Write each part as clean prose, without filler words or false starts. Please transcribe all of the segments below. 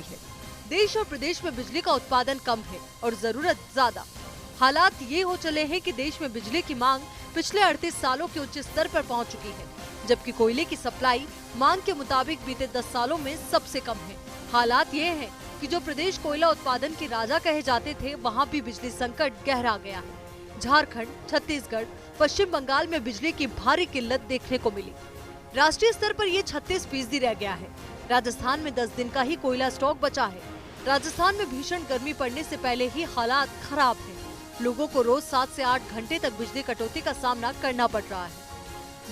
है। देश और प्रदेश में बिजली का उत्पादन कम है और जरूरत ज्यादा। हालात ये हो चले हैं कि देश में बिजली की मांग पिछले 38 सालों के उच्च स्तर पर पहुंच चुकी है, जबकि कोयले की सप्लाई मांग के मुताबिक बीते 10 सालों में सबसे कम है। हालात ये हैं कि जो प्रदेश कोयला उत्पादन के राजा कहे जाते थे, वहाँ भी बिजली संकट गहरा गया है। झारखंड, छत्तीसगढ़, पश्चिम बंगाल में बिजली की भारी किल्लत देखने को मिली। राष्ट्रीय स्तर पर ये 36% रह गया है। राजस्थान में 10 दिन का ही कोयला स्टॉक बचा है। राजस्थान में भीषण गर्मी पड़ने से पहले ही हालात खराब हैं। लोगों को रोज 7 से 8 घंटे तक बिजली कटौती का सामना करना पड़ रहा है।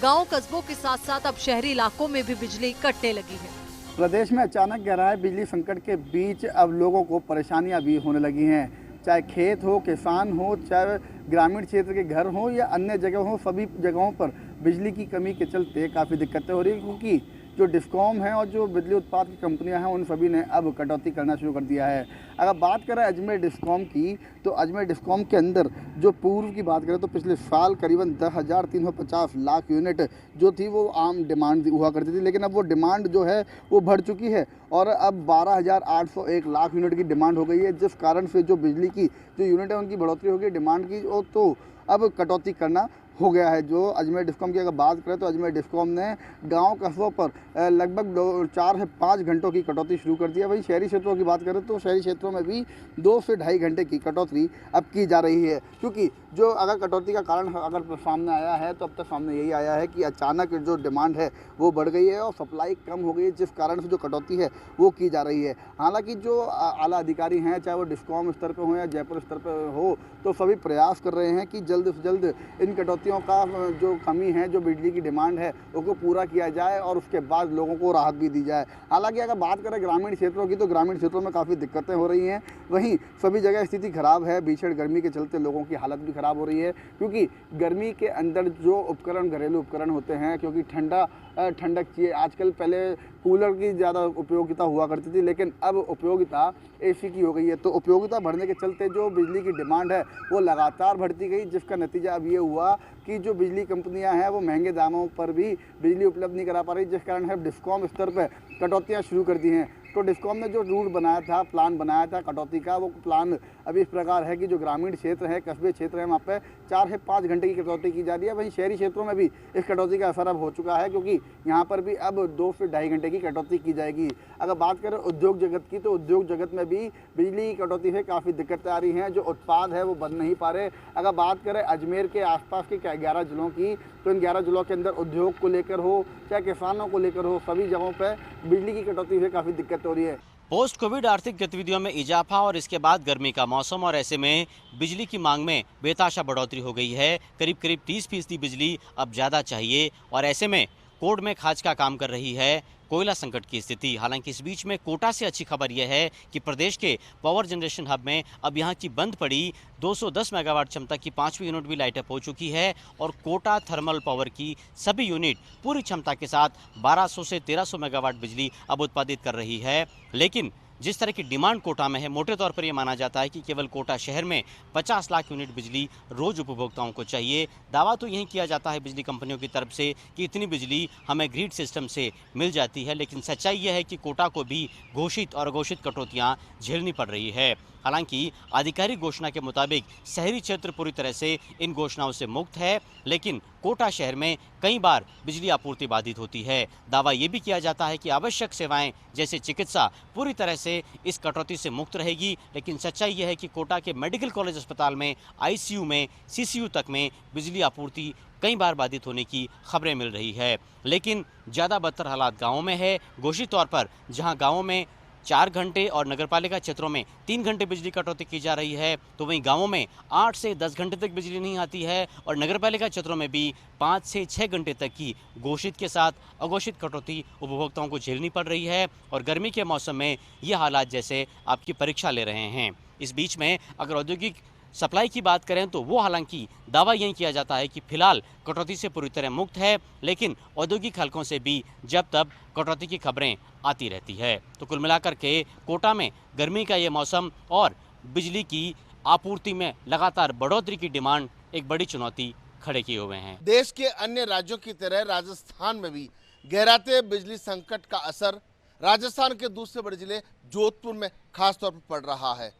गांव कस्बों के साथ साथ अब शहरी इलाकों में भी बिजली कटने लगी है। प्रदेश में अचानक गहराए बिजली संकट के बीच अब लोगों को परेशानियां भी होने लगी हैं। चाहे खेत हो, किसान हो, चाहे ग्रामीण क्षेत्र के घर हो या अन्य जगह हो, सभी जगहों पर बिजली की कमी के चलते काफ़ी दिक्कतें हो रही हैं, क्योंकि जो डिस्कॉम है और जो बिजली उत्पाद की कंपनियां हैं उन सभी ने अब कटौती करना शुरू कर दिया है। अगर बात करें अजमेर डिस्कॉम की, तो अजमेर डिस्कॉम के अंदर जो पूर्व की बात करें तो पिछले साल करीबन 10,350 लाख यूनिट जो थी वो आम डिमांड हुआ करती थी, लेकिन अब वो डिमांड जो है वो बढ़ चुकी है और अब 12,801 लाख यूनिट की डिमांड हो गई है, जिस कारण से जो बिजली की जो यूनिट है उनकी बढ़ोतरी हो गई डिमांड की, तो अब कटौती करना हो गया है। जो अजमेर डिस्कॉम की अगर बात करें तो अजमेर डिस्कॉम ने गांव कस्बों पर लगभग 4 से 5 घंटों की कटौती शुरू कर दी है। वहीं शहरी क्षेत्रों की बात करें तो शहरी क्षेत्रों में भी 2 से ढाई घंटे की कटौती अब की जा रही है, क्योंकि जो अगर कटौती का कारण अगर सामने आया है तो अब तक सामने यही आया है कि अचानक जो डिमांड है वो बढ़ गई है और सप्लाई कम हो गई है, जिस कारण से जो कटौती है वो की जा रही है। हालांकि जो आला अधिकारी हैं, चाहे वो डिस्कॉम स्तर पर हो या जयपुर स्तर पर हो, तो सभी प्रयास कर रहे हैं कि जल्द से जल्द इन कटौतियों का जो कमी है, जो बिजली की डिमांड है उसको पूरा किया जाए और उसके बाद लोगों को राहत भी दी जाए। हालांकि अगर बात करें ग्रामीण क्षेत्रों की, तो ग्रामीण क्षेत्रों में काफ़ी दिक्कतें हो रही हैं। वहीं सभी जगह स्थिति खराब है। भीषण गर्मी के चलते लोगों की हालत भी खराब हो रही है, क्योंकि गर्मी के अंदर जो उपकरण, घरेलू उपकरण होते हैं, क्योंकि ठंडक चाहिए। आजकल पहले कूलर की ज़्यादा उपयोगिता हुआ करती थी, लेकिन अब उपयोगिता एसी की हो गई है। तो उपयोगिता बढ़ने के चलते जो बिजली की डिमांड है वो लगातार बढ़ती गई, जिसका नतीजा अब ये हुआ कि जो बिजली कंपनियां हैं वो महंगे दामों पर भी बिजली उपलब्ध नहीं करा पा रही, जिस कारण है डिस्कॉम स्तर पर कटौतियाँ शुरू कर दी हैं। तो डिस्कॉम ने जो रूट बनाया था, प्लान बनाया था कटौती का, वो प्लान अभी इस प्रकार है कि जो ग्रामीण क्षेत्र है, कस्बे क्षेत्र है, वहाँ पे 4 से 5 घंटे की कटौती की जा रही है। वहीं शहरी क्षेत्रों में भी इस कटौती का असर अब हो चुका है, क्योंकि यहाँ पर भी अब 2 से ढाई घंटे की कटौती की जाएगी। अगर बात करें उद्योग जगत की, तो उद्योग जगत में भी बिजली की कटौती से काफ़ी दिक्कतें आ रही हैं। जो उत्पाद है वो बन नहीं पा रहे। अगर बात करें अजमेर के आसपास के 11 जिलों की, तो इन 11 जिलों के अंदर उद्योग को लेकर हो, चाहे किसानों को लेकर हो, सभी जगहों पर बिजली की कटौती से काफ़ी दिक्कत हो रही है। पोस्ट कोविड आर्थिक गतिविधियों में इजाफा और इसके बाद गर्मी का मौसम और ऐसे में बिजली की मांग में बेताशा बढ़ोतरी हो गई है। करीब 30% बिजली अब ज़्यादा चाहिए और ऐसे में कोर्ट में खाज का काम कर रही है कोयला संकट की स्थिति। हालांकि इस बीच में कोटा से अच्छी खबर यह है कि प्रदेश के पावर जनरेशन हब में अब यहां की बंद पड़ी 210 मेगावाट क्षमता की 5वीं यूनिट भी लाइट अप हो चुकी है और कोटा थर्मल पावर की सभी यूनिट पूरी क्षमता के साथ 1200 से 1300 मेगावाट बिजली अब उत्पादित कर रही है। लेकिन जिस तरह की डिमांड कोटा में है, मोटे तौर पर यह माना जाता है कि केवल कोटा शहर में 50 लाख यूनिट बिजली रोज उपभोक्ताओं को चाहिए। दावा तो यही किया जाता है बिजली कंपनियों की तरफ से कि इतनी बिजली हमें ग्रिड सिस्टम से मिल जाती है, लेकिन सच्चाई यह है कि कोटा को भी घोषित और अघोषित कटौतियां झेलनी पड़ रही है। हालांकि आधिकारिक घोषणा के मुताबिक शहरी क्षेत्र पूरी तरह से इन घोषणाओं से मुक्त है, लेकिन कोटा शहर में कई बार बिजली आपूर्ति बाधित होती है। दावा ये भी किया जाता है कि आवश्यक सेवाएं जैसे चिकित्सा पूरी तरह से इस कटौती से मुक्त रहेगी, लेकिन सच्चाई यह है कि कोटा के मेडिकल कॉलेज अस्पताल में, आईसीयू में, सीसीयू तक में बिजली आपूर्ति कई बार बाधित होने की खबरें मिल रही है। लेकिन ज़्यादा बदतर हालात गाँवों में है। घोषित तौर पर जहाँ गाँवों में 4 घंटे और नगरपालिका क्षेत्रों में 3 घंटे बिजली कटौती की जा रही है, तो वहीं गांवों में 8 से 10 घंटे तक बिजली नहीं आती है और नगरपालिका क्षेत्रों में भी 5 से 6 घंटे तक की घोषित के साथ अघोषित कटौती उपभोक्ताओं को झेलनी पड़ रही है और गर्मी के मौसम में ये हालात जैसे आपकी परीक्षा ले रहे हैं। इस बीच में अगर औद्योगिक सप्लाई की बात करें तो वो हालांकि दावा यही किया जाता है कि फिलहाल कटौती से पूरी तरह मुक्त है, लेकिन औद्योगिक हलकों से भी जब तब कटौती की खबरें आती रहती है। तो कुल मिलाकर के कोटा में गर्मी का ये मौसम और बिजली की आपूर्ति में लगातार बढ़ोतरी की डिमांड एक बड़ी चुनौती खड़े किए हुए हैं। देश के अन्य राज्यों की तरह राजस्थान में भी गहराते बिजली संकट का असर राजस्थान के दूसरे बड़े जिले जोधपुर में खास तौर पर पड़ रहा है।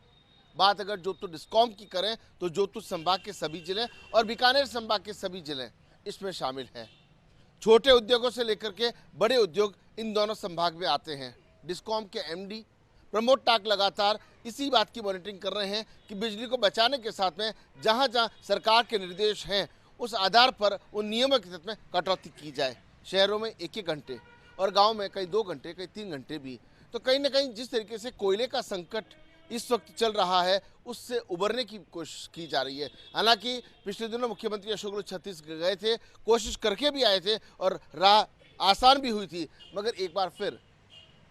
बात अगर जोधपुर डिस्कॉम की करें तो जोधपुर संभाग के सभी जिले और बीकानेर संभाग के सभी जिले इसमें शामिल हैं। छोटे उद्योगों से लेकर के बड़े उद्योग इन दोनों संभाग में आते हैं। डिस्कॉम के एमडी प्रमोद टाक लगातार इसी बात की मॉनिटरिंग कर रहे हैं कि बिजली को बचाने के साथ में जहां जहां सरकार के निर्देश हैं उस आधार पर उन नियमों के तहत में कटौती की जाए। शहरों में 1-1 घंटे और गांव में कई 2 घंटे कई 3 घंटे भी। तो कहीं ना कहीं जिस तरीके से कोयले का संकट इस वक्त चल रहा है उससे उबरने की कोशिश की जा रही है। हालांकि पिछले दिनों मुख्यमंत्री अशोक गहलोत छत्तीसगढ़ गए थे, कोशिश करके भी आए थे और राह आसान भी हुई थी, मगर एक बार फिर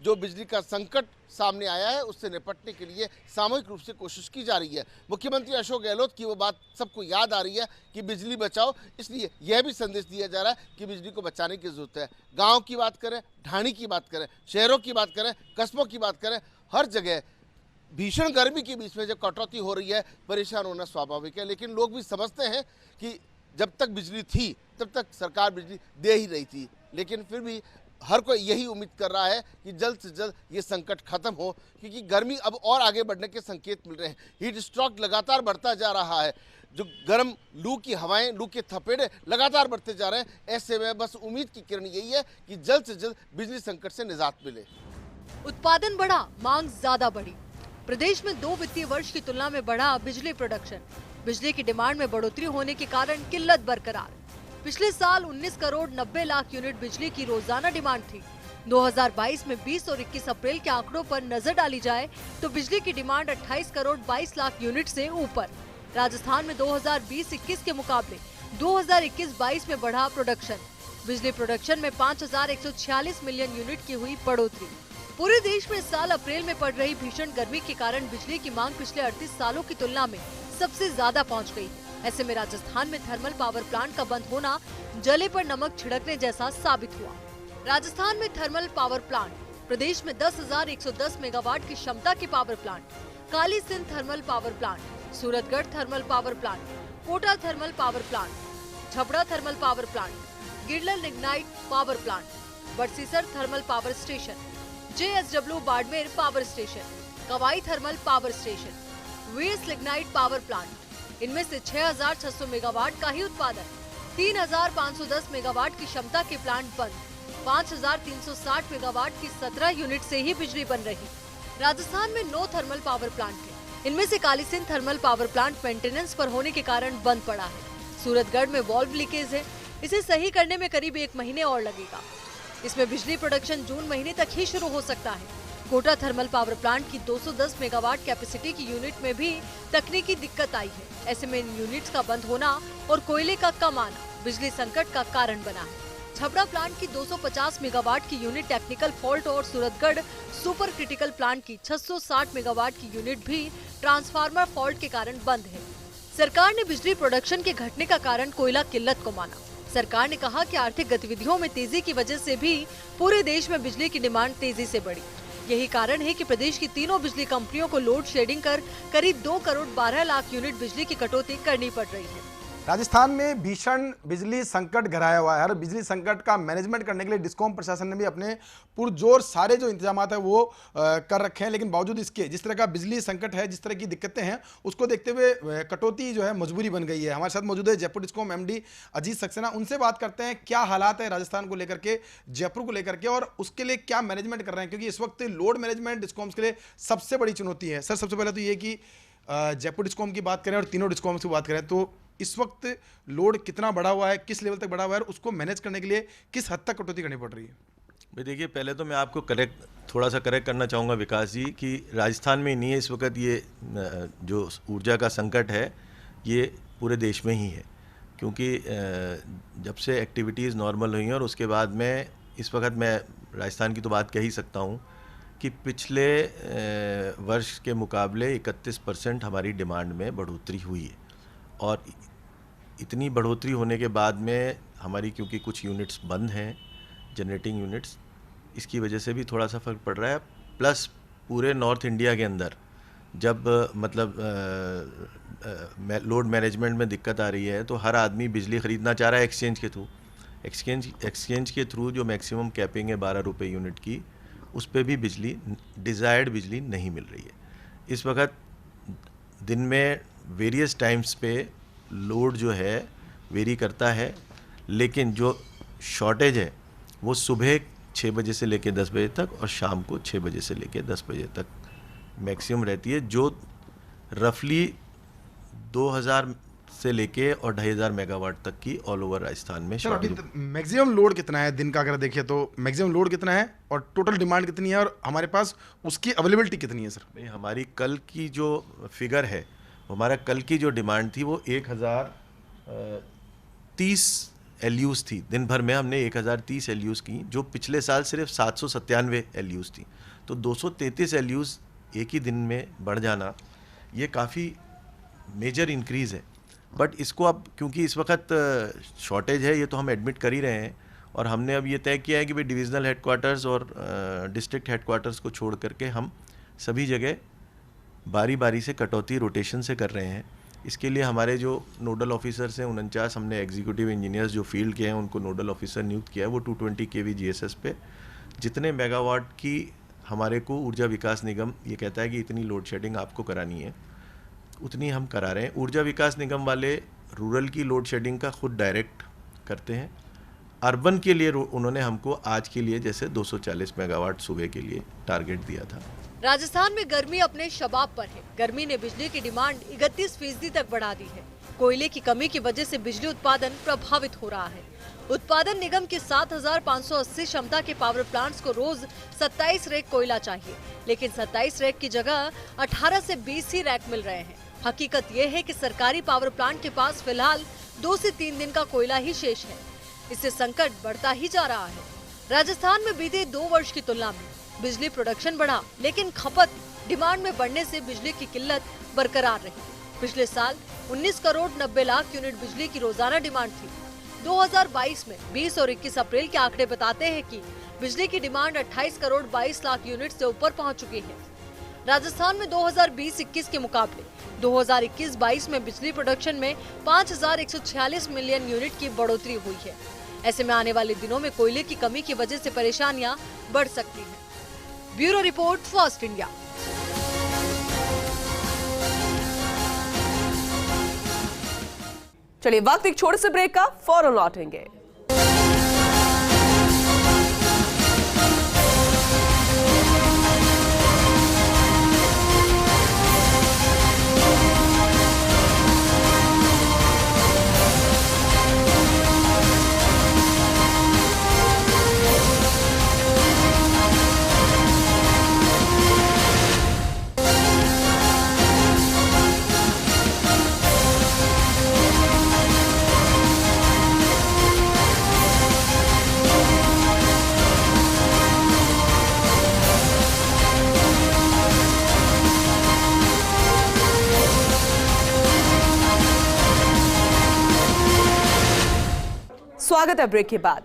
जो बिजली का संकट सामने आया है उससे निपटने के लिए सामूहिक रूप से कोशिश की जा रही है। मुख्यमंत्री अशोक गहलोत की वो बात सबको याद आ रही है कि बिजली बचाओ, इसलिए यह भी संदेश दिया जा रहा है कि बिजली को बचाने की जरूरत है। गांव की बात करें, ढाणी की बात करें, शहरों की बात करें, कस्बों की बात करें, हर जगह भीषण गर्मी के बीच में जब कटौती हो रही है परेशान होना स्वाभाविक है। लेकिन लोग भी समझते हैं कि जब तक बिजली थी तब तक सरकार बिजली दे ही रही थी, लेकिन फिर भी हर कोई यही उम्मीद कर रहा है कि जल्द से जल्द ये संकट खत्म हो, क्योंकि गर्मी अब और आगे बढ़ने के संकेत मिल रहे हैं। हीट स्ट्रोक लगातार बढ़ता जा रहा है, जो गर्म लू की हवाएं, लू के थपेड़े लगातार बढ़ते जा रहे हैं। ऐसे में बस उम्मीद की किरण यही है कि जल्द से जल्द बिजली संकट से निजात मिले। उत्पादन बढ़ा, मांग ज्यादा बढ़ी। प्रदेश में 2 वित्तीय वर्ष की तुलना में बढ़ा बिजली प्रोडक्शन। बिजली की डिमांड में बढ़ोतरी होने के कारण किल्लत बरकरार। पिछले साल 19 करोड़ 90 लाख यूनिट बिजली की रोजाना डिमांड थी। 2022 में 20 और 21 अप्रैल के आंकड़ों पर नजर डाली जाए तो बिजली की डिमांड 28 करोड़ 22 लाख यूनिट से ऊपर। राजस्थान में 2020-21 के मुकाबले 2021-22 में बढ़ा प्रोडक्शन। बिजली प्रोडक्शन में 5146 मिलियन यूनिट की हुई बढ़ोतरी। पूरे देश में इस साल अप्रैल में पड़ रही भीषण गर्मी के कारण बिजली की मांग पिछले 38 सालों की तुलना में सबसे ज्यादा पहुंच गई है। ऐसे में राजस्थान में थर्मल पावर प्लांट का बंद होना जले पर नमक छिड़कने जैसा साबित हुआ। राजस्थान में थर्मल पावर प्लांट, प्रदेश में 10,110 मेगावाट की क्षमता के power plant, Kali Sindh thermal power plant, Suratgarh thermal power plant, Kota thermal power plant, Chhabra thermal power plant, Giral lignite power plant, Barsingsar thermal power station, JSW Barmer power station, Kawai thermal power station, VS lignite power plant. इनमें से 6,600 megawatt का ही उत्पादन, 3,510 megawatt की क्षमता के plant बंद, 5,360 megawatt की 17 unit से ही बिजली बन रही। राजस्थान में 9 थर्मल पावर प्लांट है। इनमें से Kali Sindh thermal power plant maintenance पर होने के कारण बंद पड़ा है। सूरतगढ़ में वॉल्व लीकेज है, इसे सही करने में करीब 1 महीने और लगेगा। इसमें बिजली प्रोडक्शन जून महीने तक ही शुरू हो सकता है। कोटा थर्मल पावर प्लांट की 210 मेगावाट कैपेसिटी की यूनिट में भी तकनीकी दिक्कत आई है। ऐसे में इन यूनिट्स का बंद होना और कोयले का कम आना बिजली संकट का कारण बना है। छपड़ा प्लांट की 250 मेगावाट की यूनिट टेक्निकल फॉल्ट और सूरतगढ़ सुपर क्रिटिकल प्लांट की 660 मेगावाट की यूनिट भी ट्रांसफार्मर फॉल्ट के कारण बंद है। सरकार ने बिजली प्रोडक्शन के घटने का कारण कोयला किल्लत को माना। सरकार ने कहा कि आर्थिक गतिविधियों में तेजी की वजह से भी पूरे देश में बिजली की डिमांड तेजी से बढ़ी। यही कारण है कि प्रदेश की तीनों बिजली कंपनियों को लोड शेडिंग कर करीब 2 करोड़ 12 लाख यूनिट बिजली की कटौती करनी पड़ रही है। राजस्थान में भीषण बिजली संकट घराया हुआ है। हर बिजली संकट का मैनेजमेंट करने के लिए डिस्कॉम प्रशासन ने भी अपने पुरजोर सारे जो इंतजाम है वो कर रखे हैं, लेकिन बावजूद इसके जिस तरह का बिजली संकट है, जिस तरह की दिक्कतें हैं, उसको देखते हुए कटौती जो है मजबूरी बन गई है। हमारे साथ मौजूद है जयपुर डिस्कॉम MD अजीत सक्सेना। उनसे बात करते हैं क्या हालात है राजस्थान को लेकर के, जयपुर को लेकर के, और उसके लिए क्या मैनेजमेंट कर रहे हैं, क्योंकि इस वक्त लोड मैनेजमेंट डिस्कॉम्स के लिए सबसे बड़ी चुनौती है। सर, सबसे पहले तो ये कि जयपुर डिस्कॉम की बात करें और तीनों डिस्कॉम्स की बात करें तो इस वक्त लोड कितना बढ़ा हुआ है, किस लेवल तक बढ़ा हुआ है, और उसको मैनेज करने के लिए किस हद तक कटौती करनी पड़ रही है? भाई देखिए, पहले तो मैं आपको थोड़ा सा करेक्ट करना चाहूँगा विकास जी, कि राजस्थान में नहीं है इस वक्त ये जो ऊर्जा का संकट है ये पूरे देश में ही है, क्योंकि जब से एक्टिविटीज़ नॉर्मल हुई हैं और उसके बाद में इस वक्त मैं राजस्थान की तो बात कह ही सकता हूँ कि पिछले वर्ष के मुकाबले 31% हमारी डिमांड में बढ़ोतरी हुई है। और इतनी बढ़ोतरी होने के बाद में हमारी, क्योंकि कुछ यूनिट्स बंद हैं, जनरेटिंग यूनिट्स, इसकी वजह से भी थोड़ा सा फ़र्क पड़ रहा है। प्लस पूरे नॉर्थ इंडिया के अंदर जब मतलब लोड मैनेजमेंट में दिक्कत आ रही है तो हर आदमी बिजली ख़रीदना चाह रहा है एक्सचेंज के थ्रू। एक्सचेंज के थ्रू जो मैक्सिमम कैपिंग है 12 रुपये यूनिट की, उस पर भी बिजली, डिज़ायर्ड बिजली नहीं मिल रही है। इस वक्त दिन में वेरियस टाइम्स पे लोड जो है वेरी करता है, लेकिन जो शॉर्टेज है वो सुबह 6 बजे से लेकर 10 बजे तक और शाम को 6 बजे से लेकर 10 बजे तक मैक्सिमम रहती है, जो रफली 2000 से लेके और 2500 मेगावाट तक की ऑल ओवर राजस्थान में। सर अभी मैक्सिमम लोड कितना है दिन का, अगर देखिए तो मैक्सिमम लोड कितना है और टोटल डिमांड कितनी है और हमारे पास उसकी अवेलेबिलिटी कितनी है? सर भाई हमारी कल की जो फिगर है, हमारा कल की जो डिमांड थी वो 1030 एलयूज़ थी। दिन भर में हमने 1030 एलयूज़ की, जो पिछले साल सिर्फ 797 एलयूज़ थी। तो 233 एलयूज़ एक ही दिन में बढ़ जाना ये काफ़ी मेजर इंक्रीज़ है। बट इसको अब क्योंकि इस वक्त शॉर्टेज है, ये तो हम एडमिट कर ही रहे हैं, और हमने अब ये तय किया है कि भाई डिविजनल हेडक्वार्टर्स और डिस्ट्रिक्ट हेडक्वार्टर्स को छोड़ करके हम सभी जगह बारी बारी से कटौती रोटेशन से कर रहे हैं। इसके लिए हमारे जो नोडल ऑफिसर्स हैं 49 हमने एग्जीक्यूटिव इंजीनियर्स जो फील्ड के हैं उनको नोडल ऑफिसर नियुक्त किया है। वो 220 kV GSS पे जितने मेगावाट की हमारे को ऊर्जा विकास निगम ये कहता है कि इतनी लोड शेडिंग आपको करानी है, उतनी हम करा रहे हैं। ऊर्जा विकास निगम वाले रूरल की लोड शेडिंग का खुद डायरेक्ट करते हैं। अर्बन के लिए उन्होंने हमको आज के लिए जैसे 240 मेगावाट सुबह के लिए टारगेट दिया था। राजस्थान में गर्मी अपने शबाब पर है। गर्मी ने बिजली की डिमांड 31% तक बढ़ा दी है। कोयले की कमी की वजह से बिजली उत्पादन प्रभावित हो रहा है। उत्पादन निगम के 7580 क्षमता के पावर प्लांट्स को रोज 27 रैक कोयला चाहिए, लेकिन 27 रैक की जगह 18 से 20 ही रैक मिल रहे हैं। हकीकत ये है कि सरकारी पावर प्लांट के पास फिलहाल 2 से 3 दिन का कोयला ही शेष है। इससे संकट बढ़ता ही जा रहा है। राजस्थान में बीते 2 वर्ष की तुलना में बिजली प्रोडक्शन बढ़ा, लेकिन खपत डिमांड में बढ़ने से बिजली की किल्लत बरकरार रही। पिछले साल 19 करोड़ 90 लाख यूनिट बिजली की रोजाना डिमांड थी। 2022 में 20 और 21 अप्रैल के आंकड़े बताते हैं कि बिजली की डिमांड 28 करोड़ 22 लाख यूनिट से ऊपर पहुंच चुकी है। राजस्थान में 2020-21 के मुकाबले 2021-22 में बिजली प्रोडक्शन में 5146 मिलियन यूनिट की बढ़ोतरी हुई है। ऐसे में आने वाले दिनों में कोयले की कमी की वजह से परेशानियां बढ़ सकती हैं। Bureau report, first India. चलिए वक्त एक छोटे से ब्रेक का, फौरन लौटेंगे। स्वागत है ब्रेक के बाद।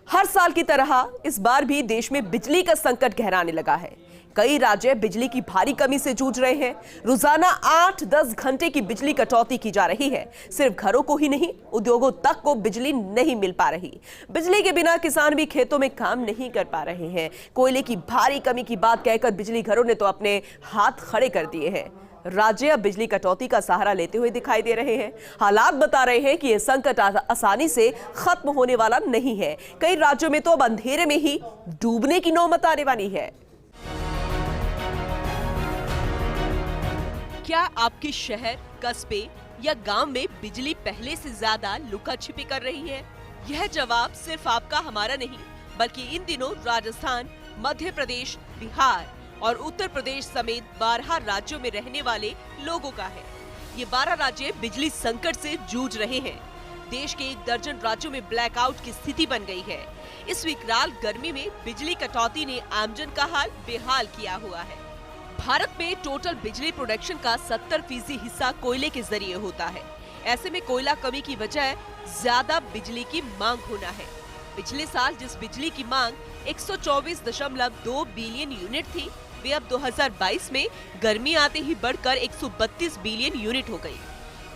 हर साल की तरह इस बार भी देश में बिजली का संकट गहराने लगा है। कई राज्य बिजली की भारी कमी से जूझ रहे हैं। रोजाना 8-10 घंटे की बिजली कटौती की जा रही है। सिर्फ घरों को ही नहीं, उद्योगों तक को बिजली नहीं मिल पा रही। बिजली के बिना किसान भी खेतों में काम नहीं कर पा रहे हैं। कोयले की भारी कमी की बात कहकर बिजली घरों ने तो अपने हाथ खड़े कर दिए हैं। राज्य अब बिजली कटौती का सहारा लेते हुए दिखाई दे रहे हैं। हालात बता रहे हैं कि यह संकट आसानी से खत्म होने वाला नहीं है। कई राज्यों में तो अब अंधेरे में ही डूबने की नौबत आने वाली है। क्या आपके शहर, कस्बे या गांव में बिजली पहले से ज्यादा लुका छिपी कर रही है? यह जवाब सिर्फ आपका हमारा नहीं, बल्कि इन दिनों राजस्थान, मध्य प्रदेश, बिहार और उत्तर प्रदेश समेत 12 राज्यों में रहने वाले लोगों का है। ये 12 राज्य बिजली संकट से जूझ रहे हैं। देश के 1 दर्जन राज्यों में ब्लैकआउट की स्थिति बन गई है। इस विकराल गर्मी में बिजली कटौती ने आमजन का हाल बेहाल किया हुआ है। भारत में टोटल बिजली प्रोडक्शन का 70% हिस्सा कोयले के जरिए होता है। ऐसे में कोयला कमी की वजह ज्यादा बिजली की मांग होना है। पिछले साल जिस बिजली की मांग 124.2 बिलियन यूनिट थी, वे अब 2022 में गर्मी आते ही बढ़कर 132 बिलियन यूनिट हो गई।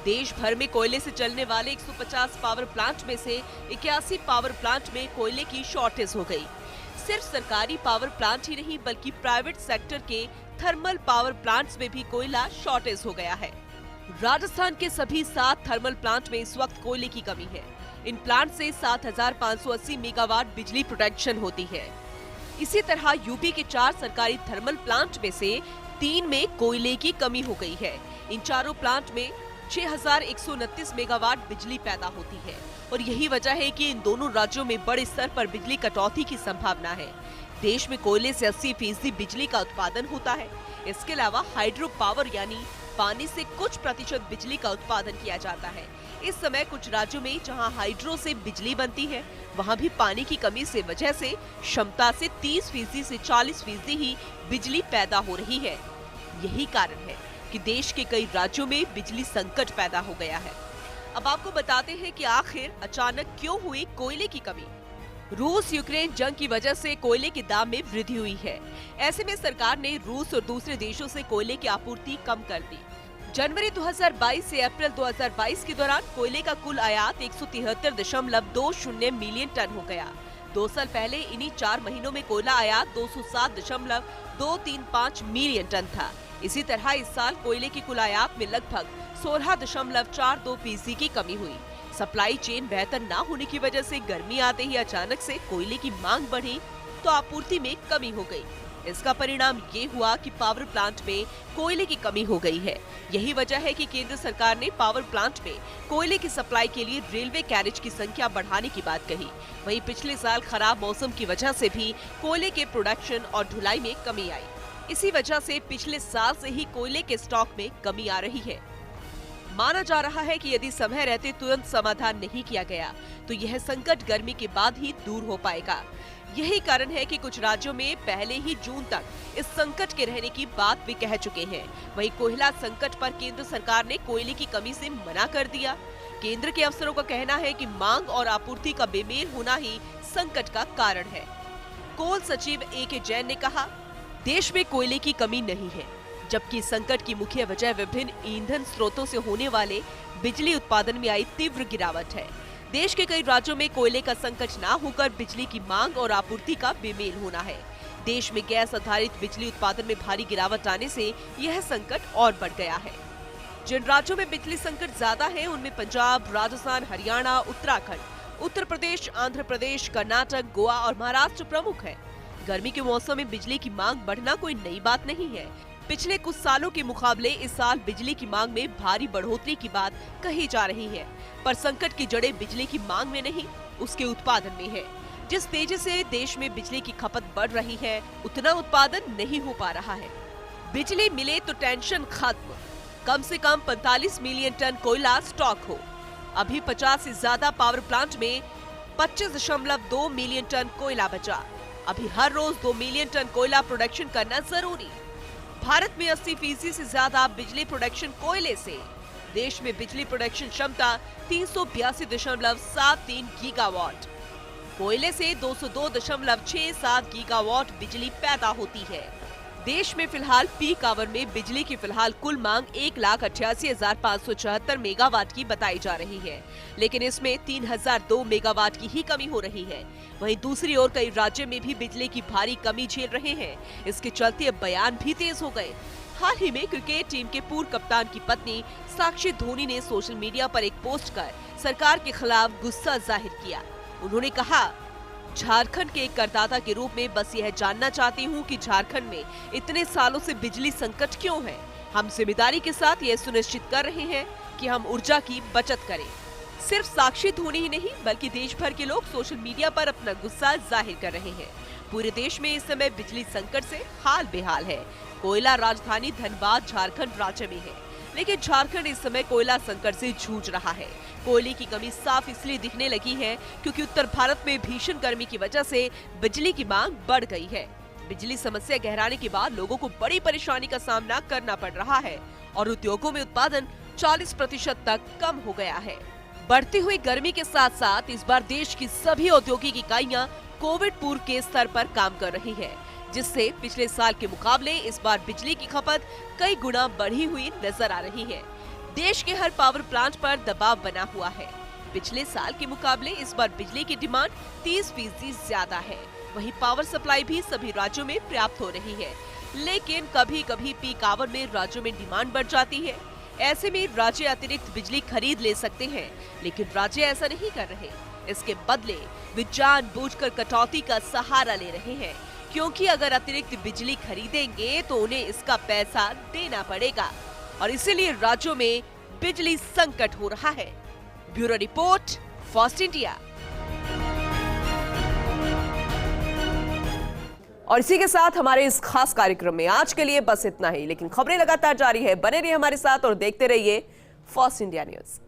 देश भर में कोयले से चलने वाले 150 पावर प्लांट में से 81 पावर प्लांट में कोयले की शॉर्टेज हो गई। सिर्फ सरकारी पावर प्लांट ही नहीं बल्कि प्राइवेट सेक्टर के थर्मल पावर प्लांट्स में भी कोयला शॉर्टेज हो गया है। राजस्थान के सभी 7 थर्मल प्लांट में इस वक्त कोयले की कमी है। इन प्लांट से 7,580 मेगावाट बिजली प्रोडक्शन होती है। इसी तरह यूपी के 4 सरकारी थर्मल प्लांट में से 3 में कोयले की कमी हो गई है। इन चारों प्लांट में 6,129 मेगावाट बिजली पैदा होती है और यही वजह है कि इन दोनों राज्यों में बड़े स्तर पर बिजली कटौती की संभावना है। देश में कोयले से 80% बिजली का उत्पादन होता है। इसके अलावा हाइड्रो पावर यानी पानी से कुछ प्रतिशत बिजली का उत्पादन किया जाता है। इस समय कुछ राज्यों में जहां हाइड्रो से बिजली बनती है वहां भी पानी की कमी से वजह से क्षमता से 30% से 40% ही बिजली पैदा हो रही है। यही कारण है कि देश के कई राज्यों में बिजली संकट पैदा हो गया है। अब आपको बताते हैं कि आखिर अचानक क्यों हुई कोयले की कमी। रूस यूक्रेन जंग की वजह से कोयले के दाम में वृद्धि हुई है। ऐसे में सरकार ने रूस और दूसरे देशों से कोयले की आपूर्ति कम कर दी। जनवरी 2022 से अप्रैल 2022 के दौरान कोयले का कुल आयात 173.20 मिलियन टन हो गया। 2 साल पहले इन्हीं 4 महीनों में कोयला आयात 207.235 मिलियन टन था। इसी तरह इस साल कोयले की कुल आयात में लगभग 16.42% की कमी हुई। सप्लाई चेन बेहतर न होने की वजह से गर्मी आते ही अचानक से कोयले की मांग बढ़ी तो आपूर्ति में कमी हो गई। इसका परिणाम ये हुआ कि पावर प्लांट में कोयले की कमी हो गई है। यही वजह है कि केंद्र सरकार ने पावर प्लांट में कोयले की सप्लाई के लिए रेलवे कैरेज की संख्या बढ़ाने की बात कही। वहीं पिछले साल खराब मौसम की वजह से भी कोयले के प्रोडक्शन और ढुलाई में कमी आई। इसी वजह से पिछले साल से ही कोयले के स्टॉक में कमी आ रही है। माना जा रहा है कि यदि समय रहते तुरंत समाधान नहीं किया गया तो यह संकट गर्मी के बाद ही दूर हो पाएगा। यही कारण है कि कुछ राज्यों में पहले ही जून तक इस संकट के रहने की बात भी कह चुके हैं। वहीं कोयला संकट पर केंद्र सरकार ने कोयले की कमी से मना कर दिया। केंद्र के अफसरों का कहना है कि मांग और आपूर्ति का बेमेल होना ही संकट का कारण है। कोल सचिव A.K. जैन ने कहा, देश में कोयले की कमी नहीं है, जबकि संकट की मुख्य वजह विभिन्न ईंधन स्रोतों से होने वाले बिजली उत्पादन में आई तीव्र गिरावट है। देश के कई राज्यों में कोयले का संकट ना होकर बिजली की मांग और आपूर्ति का बेमेल होना है। देश में गैस आधारित बिजली उत्पादन में भारी गिरावट आने से यह संकट और बढ़ गया है। जिन राज्यों में बिजली संकट ज्यादा है उनमें पंजाब, राजस्थान, हरियाणा, उत्तराखंड, उत्तर प्रदेश, आंध्र प्रदेश, कर्नाटक, गोवा और महाराष्ट्र प्रमुख है। गर्मी के मौसम में बिजली की मांग बढ़ना कोई नई बात नहीं है। पिछले कुछ सालों के मुकाबले इस साल बिजली की मांग में भारी बढ़ोतरी की बात कही जा रही है, पर संकट की जड़ें बिजली की मांग में नहीं, उसके उत्पादन में है। जिस तेजी से देश में बिजली की खपत बढ़ रही है, उतना उत्पादन नहीं हो पा रहा है। बिजली मिले तो टेंशन खत्म। कम से कम 45 मिलियन टन कोयला स्टॉक हो। अभी 50 से ज्यादा पावर प्लांट में 25.2 मिलियन टन कोयला बचा। अभी हर रोज 2 मिलियन टन कोयला प्रोडक्शन करना जरूरी। भारत में 80% से ज्यादा बिजली प्रोडक्शन कोयले से। देश में बिजली प्रोडक्शन क्षमता 382.73 गीगावाट। कोयले से 202.67 गीगावाट बिजली पैदा होती है। देश में फिलहाल पीक आवर में बिजली की फिलहाल कुल मांग 1,88,574 मेगावाट की बताई जा रही है, लेकिन इसमें 3,002 मेगावाट की ही कमी हो रही है। वहीं दूसरी ओर कई राज्यों में भी बिजली की भारी कमी झेल रहे हैं। इसके चलते अब बयान भी तेज हो गए। हाल ही में क्रिकेट टीम के पूर्व कप्तान की पत्नी साक्षी धोनी ने सोशल मीडिया पर एक पोस्ट कर सरकार के खिलाफ गुस्सा जाहिर किया। उन्होंने कहा, झारखंड के एक करदाता के रूप में बस यह जानना चाहती हूं कि झारखंड में इतने सालों से बिजली संकट क्यों है। हम जिम्मेदारी के साथ यह सुनिश्चित कर रहे हैं कि हम ऊर्जा की बचत करें। सिर्फ साक्षी धोनी ही नहीं बल्कि देश भर के लोग सोशल मीडिया पर अपना गुस्सा जाहिर कर रहे हैं। पूरे देश में इस समय बिजली संकट से हाल बेहाल है। कोयला राजधानी धनबाद झारखंड राज्य में है, लेकिन झारखंड इस समय कोयला संकट से जूझ रहा है। कोयले की कमी साफ इसलिए दिखने लगी है क्योंकि उत्तर भारत में भीषण गर्मी की वजह से बिजली की मांग बढ़ गई है। बिजली समस्या गहराने के बाद लोगों को बड़ी परेशानी का सामना करना पड़ रहा है और उद्योगों में उत्पादन 40% तक कम हो गया है। बढ़ती हुई गर्मी के साथ साथ इस बार देश की सभी औद्योगिक इकाइयां कोविड पूर्व के स्तर पर काम कर रही है, जिससे पिछले साल के मुकाबले इस बार बिजली की खपत कई गुना बढ़ी हुई नजर आ रही है। देश के हर पावर प्लांट पर दबाव बना हुआ है। पिछले साल के मुकाबले इस बार बिजली की डिमांड 30% ज्यादा है। वहीं पावर सप्लाई भी सभी राज्यों में पर्याप्त हो रही है, लेकिन कभी कभी पीक आवर में राज्यों में डिमांड बढ़ जाती है। ऐसे में राज्य अतिरिक्त बिजली खरीद ले सकते हैं, लेकिन राज्य ऐसा नहीं कर रहे। इसके बदले वे जानबूझकर कटौती का सहारा ले रहे हैं, क्योंकि अगर अतिरिक्त बिजली खरीदेंगे तो उन्हें इसका पैसा देना पड़ेगा और इसीलिए राज्यों में बिजली संकट हो रहा है। Bureau report, first India. और इसी के साथ हमारे इस खास कार्यक्रम में आज के लिए बस इतना ही, लेकिन खबरें लगातार जारी है। बने रहिए हमारे साथ और देखते रहिए फर्स्ट इंडिया न्यूज।